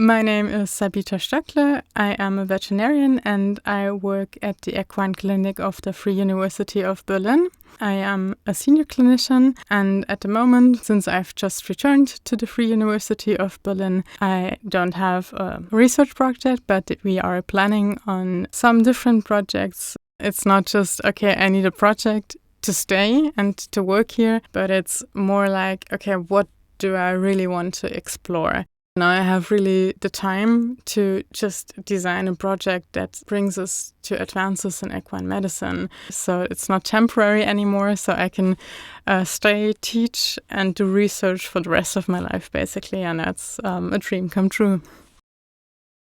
My name is Sabita Stöckle. I am a veterinarian and I work at the Equine Clinic of the Free University of Berlin. I am a senior clinician, and at the moment, since I've just returned to the Free University of Berlin, I don't have a research project, but we are planning on some different projects. It's not just, okay, I need a project to stay and to work here, but it's more like, okay, what do I really want to explore? Now I have really the time to just design a project that brings us to advances in equine medicine. So it's not temporary anymore, so I can stay, teach, and do research for the rest of my life, basically, and that's a dream come true.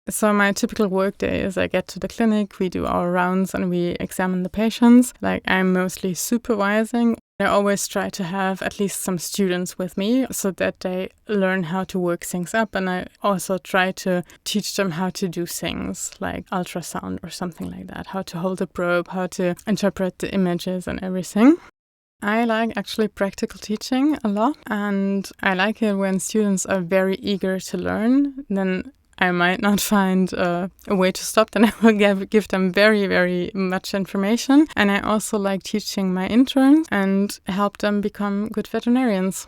So my typical work day is I get to the clinic, we do our rounds, and we examine the patients. Like, I'm mostly supervising. I always try to have at least some students with me so that they learn how to work things up, and I also try to teach them how to do things like ultrasound or something like that, how to hold a probe, how to interpret the images and everything. I like actually practical teaching a lot, and I like it when students are very eager to learn. Then I might not find a way to stop, then I will give them very, very much information. And I also like teaching my interns and help them become good veterinarians.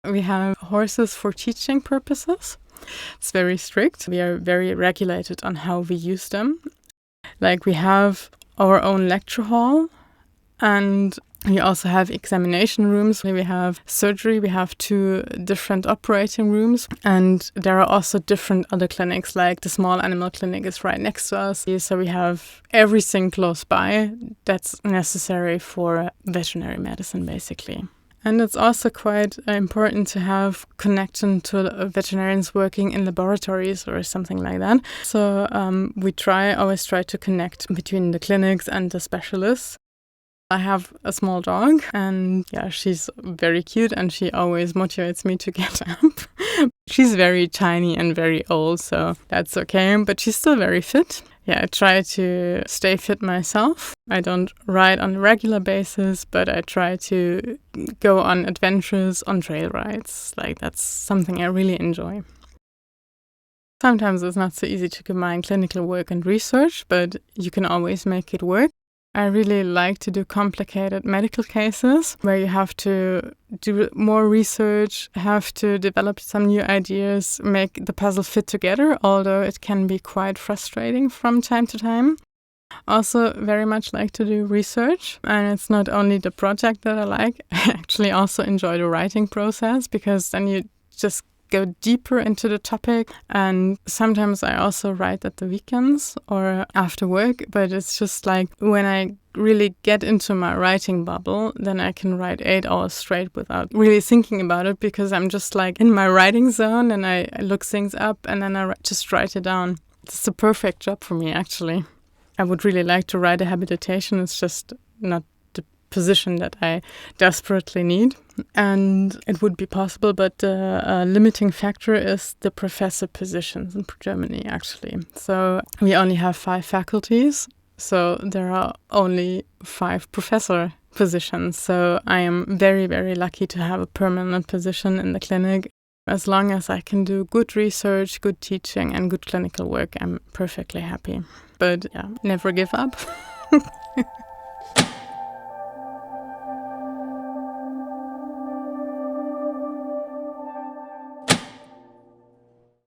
We have horses for teaching purposes. It's very strict. We are very regulated on how we use them. Like, we have our own lecture hall, and we also have examination rooms. We have surgery. We have 2 different operating rooms. And there are also different other clinics, like the small animal clinic is right next to us. So we have everything close by that's necessary for veterinary medicine, basically. And it's also quite important to have connection to veterinarians working in laboratories or something like that. So we always try to connect between the clinics and the specialists. I have a small dog, and she's very cute, and she always motivates me to get up. She's very tiny and very old, so that's okay, but she's still very fit. I try to stay fit myself. I don't ride on a regular basis, but I try to go on adventures on trail rides. Like, that's something I really enjoy. Sometimes it's not so easy to combine clinical work and research, but you can always make it work. I really like to do complicated medical cases where you have to do more research, have to develop some new ideas, make the puzzle fit together, although it can be quite frustrating from time to time. Also very much like to do research, and it's not only the project that I like, I actually also enjoy the writing process, because then you just go deeper into the topic. And sometimes I also write at the weekends or after work, but it's just like when I really get into my writing bubble, then I can write 8 hours straight without really thinking about it, because I'm just like in my writing zone, and I look things up and then I just write it down. It's the perfect job for me, actually. I would really like to write a habilitation. It's just not the position that I desperately need. And it would be possible, but the limiting factor is the professor positions in Germany, actually. So we only have 5 faculties, so there are only 5 professor positions. So I am very, very lucky to have a permanent position in the clinic. As long as I can do good research, good teaching, and good clinical work, I'm perfectly happy. But never give up.